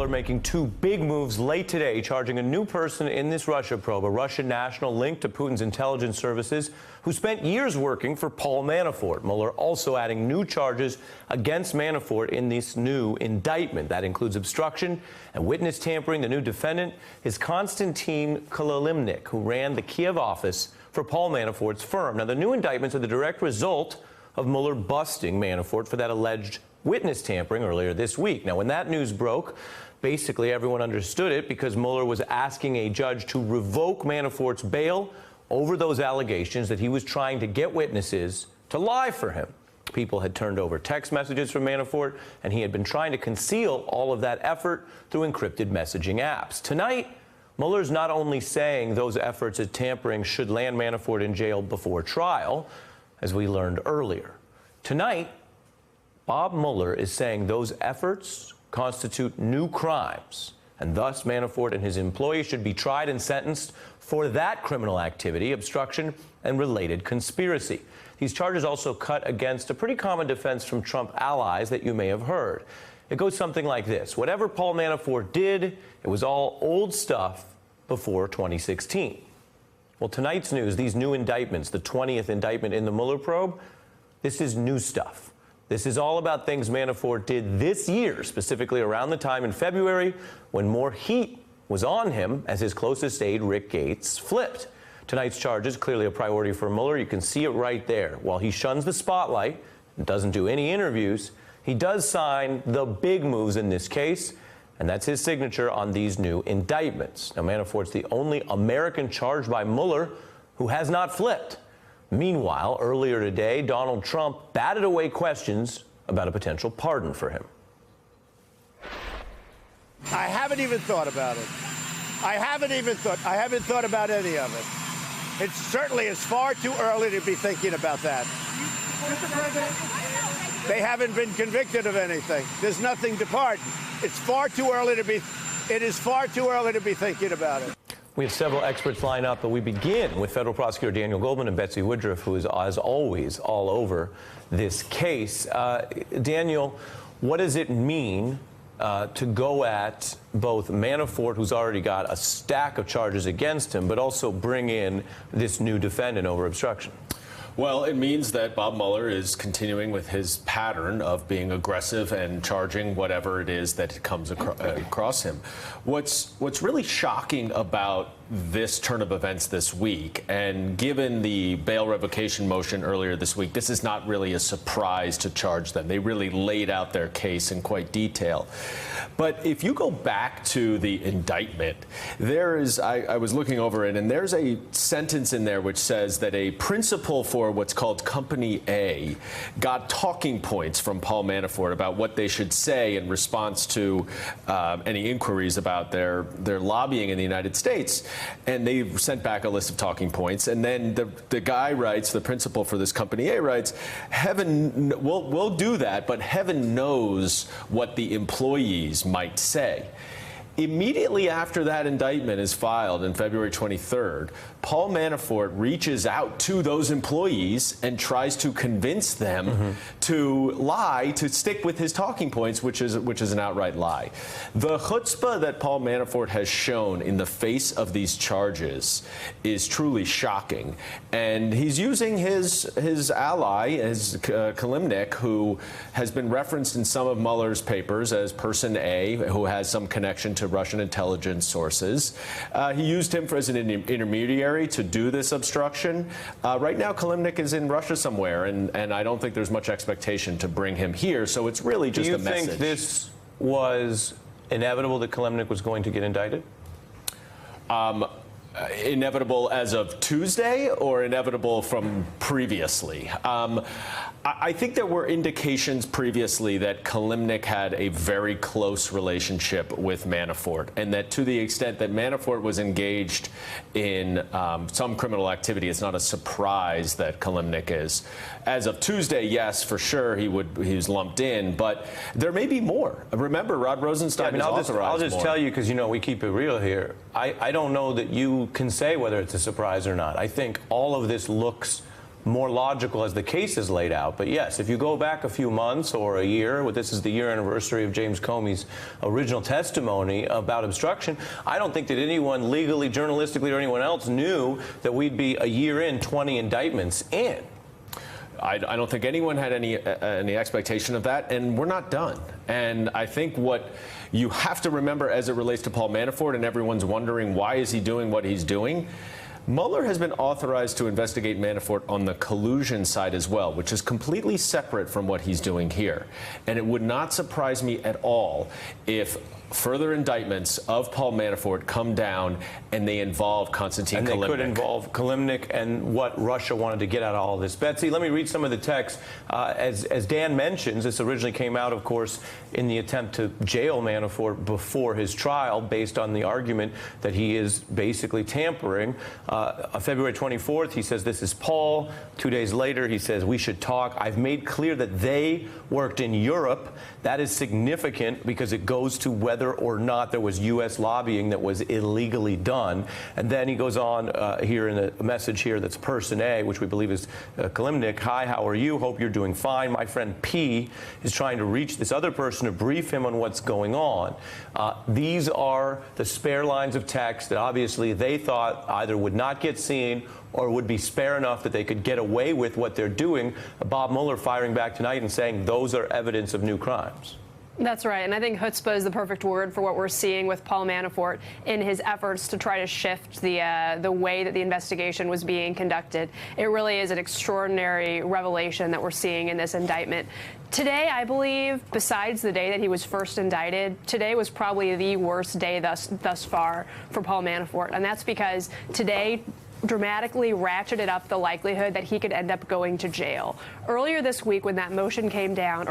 Mueller making two big moves late today, charging a new person in this Russia probe, a Russian national linked to Putin's intelligence services who spent years working for Paul Manafort. Mueller also adding new charges against Manafort in this new indictment. That includes obstruction and witness tampering. The new defendant is Konstantin Kilimnik, who ran the Kiev office for Paul Manafort's firm. Now, the new indictments are the direct result of Mueller busting Manafort for that alleged witness tampering earlier this week. Now, when that news broke, basically everyone understood it because Mueller was asking a judge to revoke Manafort's bail over those allegations that he was trying to get witnesses to lie for him. People had turned over text messages from Manafort, and he had been trying to conceal all of that effort through encrypted messaging apps. Tonight, Mueller's not only saying those efforts at tampering should land Manafort in jail before trial, as we learned earlier. Tonight, Bob Mueller is saying those efforts constitute new crimes, and thus Manafort and his employees should be tried and sentenced for that criminal activity, obstruction, and related conspiracy. These charges also cut against a pretty common defense from Trump allies that you may have heard. It goes something like this. Whatever Paul Manafort did, it was all old stuff before 2016. Well, tonight's news, these new indictments, the 20th indictment in the Mueller probe, this is new stuff. This is all about things Manafort did this year, specifically around the time in February when more heat was on him as his closest aide, Rick Gates, flipped. Tonight's charges, clearly a priority for Mueller. You can see it right there. While he shuns the spotlight and doesn't do any interviews, he does sign the big moves in this case, and that's his signature on these new indictments. Now, Manafort's the only American charged by Mueller who has not flipped. Meanwhile, earlier today, Donald Trump batted away questions about a potential pardon for him. I haven't even thought about it. I haven't thought about any of it. It certainly is far too early to be thinking about that. They haven't been convicted of anything. There's nothing to pardon. It is far too early to be thinking about it. We have several experts lined up, but we begin with federal prosecutor Daniel Goldman and Betsy Woodruff, who is, as always, all over this case. Daniel, what does it mean to go at both Manafort, who's already got a stack of charges against him, but also bring in this new defendant over obstruction? Well, it means that Bob Mueller is continuing with his pattern of being aggressive and charging whatever it is that comes across him. What's really shocking about this turn of events this week, and given the bail revocation motion earlier this week, this is not really a surprise to charge them. They really laid out their case in quite detail. But if you go back to the indictment, there is, I was looking over it, and there's a sentence in there which says that a principal for what's called Company A got talking points from Paul Manafort about what they should say in response to any inquiries about their lobbying in the United States. And they sent back a list of talking points. And then the guy writes, the principal for this Company A writes, heaven, we'll do that, but heaven knows what the employees might say. Immediately after that indictment is filed on February 23rd, Paul Manafort reaches out to those employees and tries to convince them to lie, to stick with his talking points, which is an outright lie. The chutzpah that Paul Manafort has shown in the face of these charges is truly shocking. And he's using his ally, his Kilimnik, who has been referenced in some of Mueller's papers as person A, who has some connection to Russian intelligence sources. He used him as an intermediary to do this obstruction. Right now, Kilimnik is in Russia somewhere, and I don't think there's much expectation to bring him here, so it's really just a message. Do you think this was inevitable that Kilimnik was going to get indicted? Inevitable as of Tuesday, or inevitable from previously? I think there were indications previously that Kilimnik had a very close relationship with Manafort, and that to the extent that Manafort was engaged in some criminal activity, it's not a surprise that Kilimnik is. As of Tuesday, yes, for sure, he was lumped in, but there may be more. Remember, Rod Rosenstein is authorized more. I'll just tell you, because, you know, we keep it real here. I don't know that you can say whether it's a surprise or not. I think all of this looks more logical as the case is laid out. But yes, if you go back a few months or a year, this is the year anniversary of James Comey's original testimony about obstruction, I don't think that anyone legally, journalistically, or anyone else knew that we'd be a year in, 20 indictments in. I don't think anyone had any expectation of that, and we're not done. And I think what you have to remember as it relates to Paul Manafort, and everyone's wondering why is he doing what he's doing, Mueller has been authorized to investigate Manafort on the collusion side as well, which is completely separate from what he's doing here. And it would not surprise me at all if further indictments of Paul Manafort come down and they involve Konstantin Kilimnik. And they could involve Kilimnik and what Russia wanted to get out of all of this. Betsy, let me read some of the text. As Dan mentions, this originally came out, of course, in the attempt to jail Manafort before his trial based on the argument that he is basically tampering. On February 24th, he says, "This is Paul." 2 days later, he says, "We should talk. I've made clear that they worked in Europe." That is significant because it goes to whether or not there was U.S. lobbying that was illegally done. And then he goes on here in a message here that's person A, which we believe is Kilimnik. "Hi, how are you? Hope you're doing fine. My friend P is trying to reach this other person to brief him on what's going on." These are the spare lines of text that obviously they thought either would not get seen or would be spare enough that they could get away with what they're doing. Bob Mueller firing back tonight and saying those are evidence of new crimes. That's right, and I think chutzpah is the perfect word for what we're seeing with Paul Manafort in his efforts to try to shift the way that the investigation was being conducted. It really is an extraordinary revelation that we're seeing in this indictment. Today, I believe, besides the day that he was first indicted, today was probably the worst day thus far for Paul Manafort, and that's because today dramatically ratcheted up the likelihood that he could end up going to jail. Earlier this week, when that motion came down,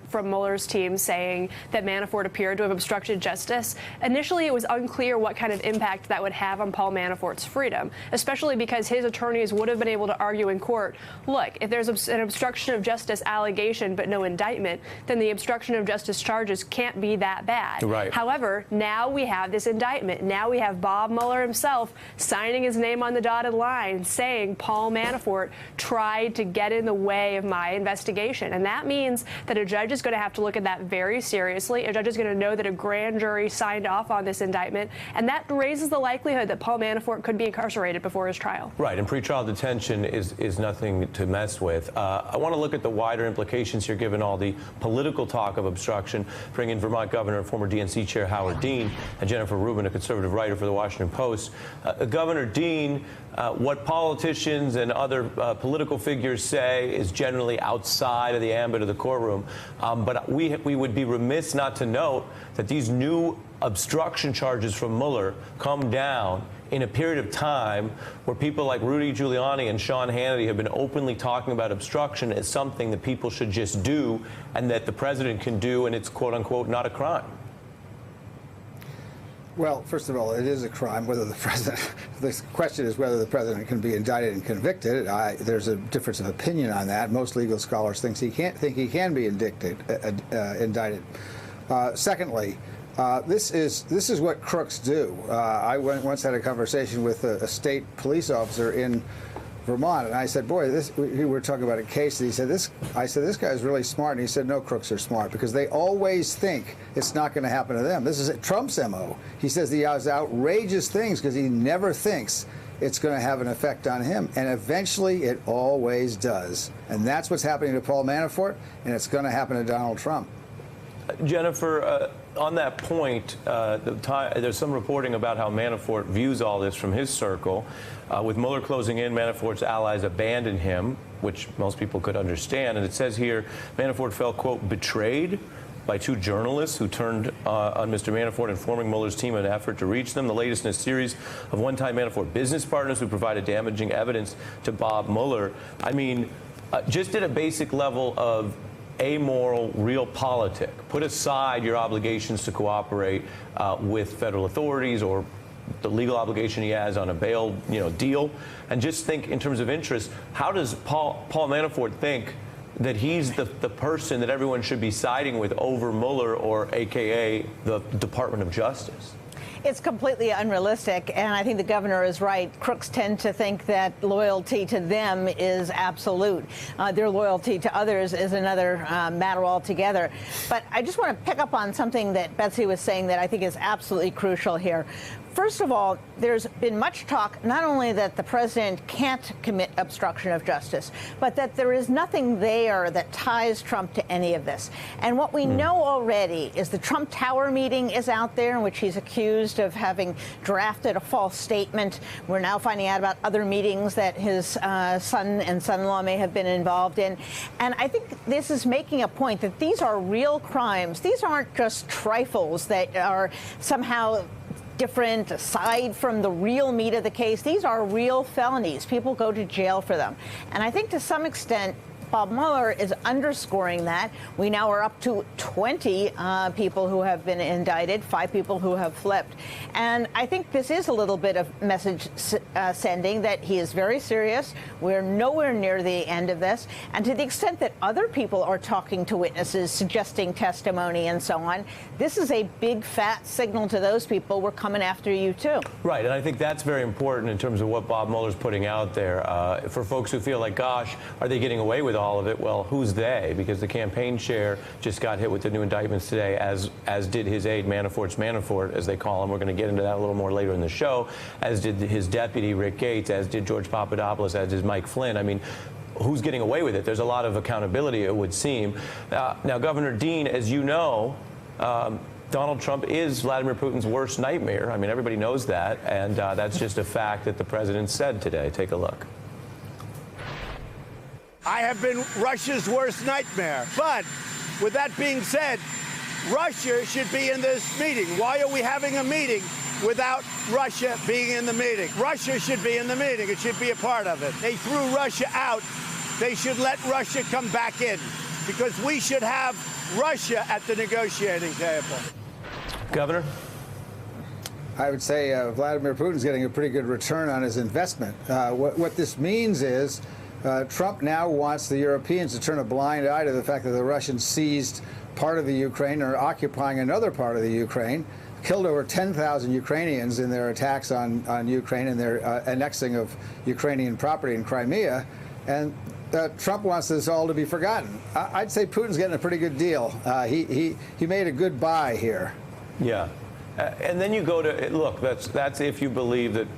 from Mueller's team saying that Manafort appeared to have obstructed justice, initially it was unclear what kind of impact that would have on Paul Manafort's freedom, especially because his attorneys would have been able to argue in court, look, if there's an obstruction of justice allegation but no indictment, then the obstruction of justice charges can't be that bad. Right. However, now we have this indictment. Now we have Bob Mueller himself signing his name on the dotted line saying Paul Manafort tried to get in the way of my investigation. And that means that a judge is going to have to look at that very seriously. A judge is going to know that a grand jury signed off on this indictment, and that raises the likelihood that Paul Manafort could be incarcerated before his trial. Right, and pretrial detention is nothing to mess with. I want to look at the wider implications here, given all the political talk of obstruction. Bring in Vermont Governor and former DNC Chair Howard Dean and Jennifer Rubin, a conservative writer for the Washington Post. Governor Dean, what politicians and other political figures say is generally outside of the ambit of the courtroom. But we would be remiss not to note that these new obstruction charges from Mueller come down in a period of time where people like Rudy Giuliani and Sean Hannity have been openly talking about obstruction as something that people should just do and that the president can do, and it's quote unquote not a crime. Well, first of all, it is a crime whether the president, the question is whether the president can be indicted and convicted. There's a difference of opinion on that. Most legal scholars think he can be indicted. Secondly, this is what crooks do. I once had a conversation with a state police officer in Vermont, and I said, boy, we were talking about a case, and he said, I said, this guy's really smart, and he said, no, crooks are smart, because they always think it's not going to happen to them. This is Trump's MO. He says he has outrageous things because he never thinks it's going to have an effect on him, and eventually it always does. And that's what's happening to Paul Manafort, and it's going to happen to Donald Trump. Jennifer, on that point, there's some reporting about how Manafort views all this from his circle. With Mueller closing in, Manafort's allies abandoned him, which most people could understand. And it says here, Manafort felt, quote, betrayed by two journalists who turned on Mr. Manafort, informing Mueller's team in an effort to reach them. The latest in a series of one-time Manafort business partners who provided damaging evidence to Bob Mueller. I mean, just at a basic level of amoral realpolitik, put aside your obligations to cooperate with federal authorities or the legal obligation he has on a bail deal, and just think in terms of interest. How does Paul Manafort think that he's the person that everyone should be siding with over Mueller, or AKA the Department of Justice? It's completely unrealistic, and I think the governor is right. Crooks tend to think that loyalty to them is absolute. Their loyalty to others is another matter altogether. But I just want to pick up on something that Betsy was saying that I think is absolutely crucial here. First of all, there's been much talk not only that the president can't commit obstruction of justice, but that there is nothing there that ties Trump to any of this. And what we know already is the Trump Tower meeting is out there in which he's accused of having drafted a false statement. We're now finding out about other meetings that his son and son-in-law may have been involved in. And I think this is making a point that these are real crimes. These aren't just trifles that are somehow different aside from the real meat of the case. These are real felonies. People go to jail for them. And I think to some extent, Bob Mueller is underscoring that. We now are up to 20 people who have been indicted, 5 people who have flipped. And I think this is a little bit of message sending that he is very serious. We're nowhere near the end of this. And to the extent that other people are talking to witnesses, suggesting testimony and so on, this is a big fat signal to those people. We're coming after you, too. Right. And I think that's very important in terms of what Bob Mueller's putting out there. For folks who feel like, gosh, are they getting away with all of it? Well, who's they? Because the campaign chair just got hit with the new indictments today, as did his aide, Manafort's Manafort, as they call him. We're going to get into that a little more later in the show, as did his deputy, Rick Gates, as did George Papadopoulos, as did Mike Flynn. I mean, who's getting away with it? There's a lot of accountability, it would seem. Now, Governor Dean, as you know, Donald Trump is Vladimir Putin's worst nightmare. I mean, everybody knows that, and that's just a fact that the president said today. Take a look. I have been Russia's worst nightmare. But with that being said, Russia should be in this meeting. Why are we having a meeting without Russia being in the meeting? Russia should be in the meeting. It should be a part of it. They threw Russia out. They should let Russia come back in, because we should have Russia at the negotiating table. Governor? I would say Vladimir Putin's getting a pretty good return on his investment. What this means is Trump now wants the Europeans to turn a blind eye to the fact that the Russians seized part of the Ukraine or are occupying another part of the Ukraine, killed over 10,000 Ukrainians in their attacks on Ukraine and their annexing of Ukrainian property in Crimea. And Trump wants this all to be forgotten. I'd say Putin's getting a pretty good deal. He made a good buy here. Yeah. And then you go to, look, that's if you believe that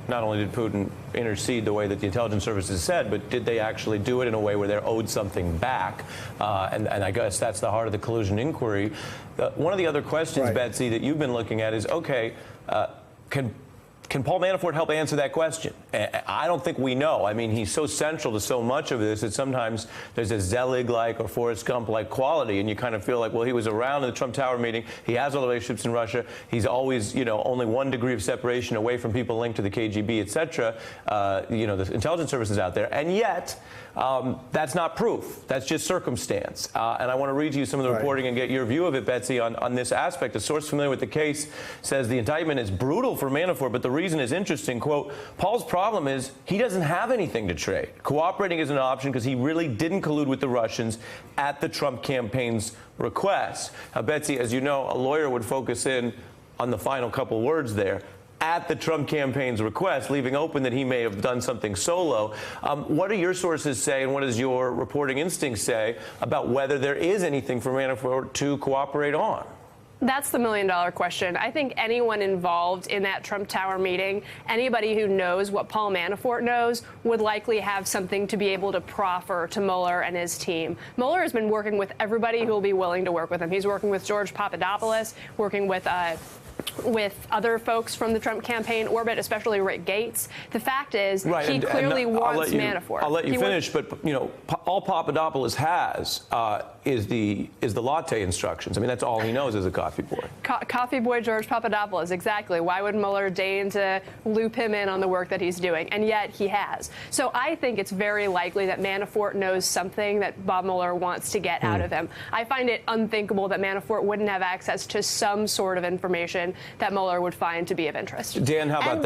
not only did Putin intercede the way that the intelligence services said, but did they actually do it in a way where they're owed something back? And I guess that's the heart of the collusion inquiry. One of the other questions, right, Betsy, that you've been looking at is, okay, can Paul Manafort help answer that question? I don't think we know. I mean, he's so central to so much of this that sometimes there's a Zelig-like or Forrest Gump-like quality, and you kind of feel like, well, he was around in the Trump Tower meeting. He has all the relationships in Russia. He's always, only 1 degree of separation away from people linked to the KGB, et cetera, the intelligence services out there. And yet, that's not proof. That's just circumstance. And I want to read to you some of the reporting and get your view of it, Betsy, on this aspect. A source familiar with the case says the indictment is brutal for Manafort, but the reason is interesting. Quote, Paul's problem is he doesn't have anything to trade. Cooperating is an option because he really didn't collude with the Russians at the Trump campaign's request. Now, Betsy, as you know, a lawyer would focus in on the final couple words there. At the Trump campaign's request, leaving open that he may have done something solo. What do your sources say, and what does your reporting instinct say about whether there is anything for Manafort to cooperate on? That's the $1 million question. I think anyone involved in that Trump Tower meeting, anybody who knows what Paul Manafort knows, would likely have something to be able to proffer to Mueller and his team. Mueller has been working with everybody who will be willing to work with him. He's working with George Papadopoulos, working with other folks from the Trump campaign orbit, especially Rick Gates. The fact is, he clearly wants Manafort. I'll let you finish, but all Papadopoulos has is the latte instructions. I mean, that's all he knows as a coffee boy. Coffee boy George Papadopoulos, exactly. Why would Mueller deign to loop him in on the work that he's doing? And yet he has. So I think it's very likely that Manafort knows something that Bob Mueller wants to get out of him. I find it unthinkable that Manafort wouldn't have access to some sort of information that Mueller would find to be of interest. Dan, how about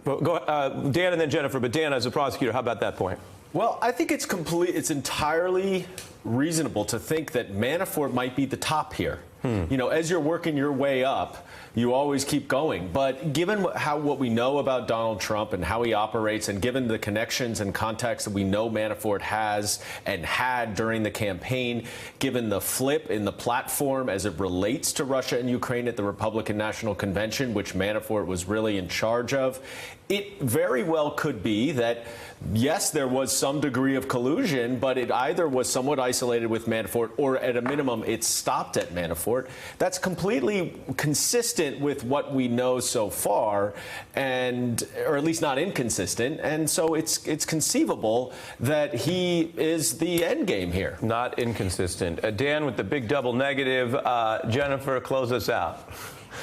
that? Dan and then Jennifer, but Dan, as a prosecutor, how about that point? Well, I think it's entirely reasonable to think that Manafort might be the top here. You know, as you're working your way up, you always keep going. But given what we know about Donald Trump and how he operates, and given the connections and contacts that we know Manafort has and had during the campaign, given the flip in the platform as it relates to Russia and Ukraine at the Republican National Convention, which Manafort was really in charge of, it very well could be that, yes, there was some degree of collusion, but it either was somewhat isolated with Manafort or at a minimum it stopped at Manafort. That's completely consistent with what we know so far, and or at least not inconsistent. And so it's conceivable that he is the end game here. Not inconsistent. Dan with the big double negative. Jennifer, close us out.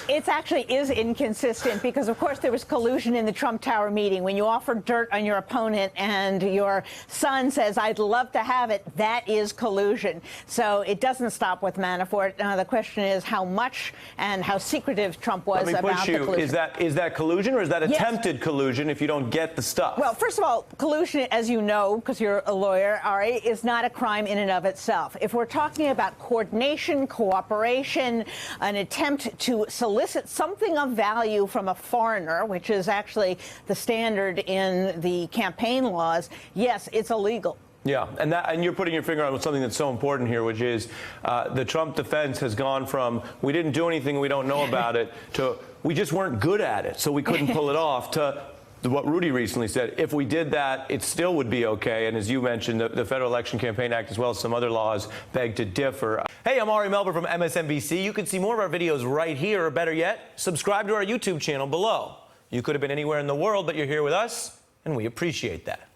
It actually is inconsistent because, of course, there was collusion in the Trump Tower meeting. When you offer dirt on your opponent and your son says, I'd love to have it, that is collusion. So it doesn't stop with Manafort. The question is how much and how secretive Trump was about the collusion. Is that collusion, or is that attempted collusion if you don't get the stuff? Well, first of all, collusion, as you know, because you're a lawyer, Ari, is not a crime in and of itself. If we're talking about coordination, cooperation, an attempt to solicit something of value from a foreigner, which is actually the standard in the campaign laws, yes, it's illegal. Yeah, and you're putting your finger on something that's so important here, which is the Trump defense has gone from we didn't do anything, we don't know about it, to we just weren't good at it, so we couldn't pull it off, to what Rudy recently said, if we did that, it still would be okay. And as you mentioned, the Federal Election Campaign Act, as well as some other laws, beg to differ. Hey, I'm Ari Melber from MSNBC. You can see more of our videos right here, or better yet, subscribe to our YouTube channel below. You could have been anywhere in the world, but you're here with us, and we appreciate that.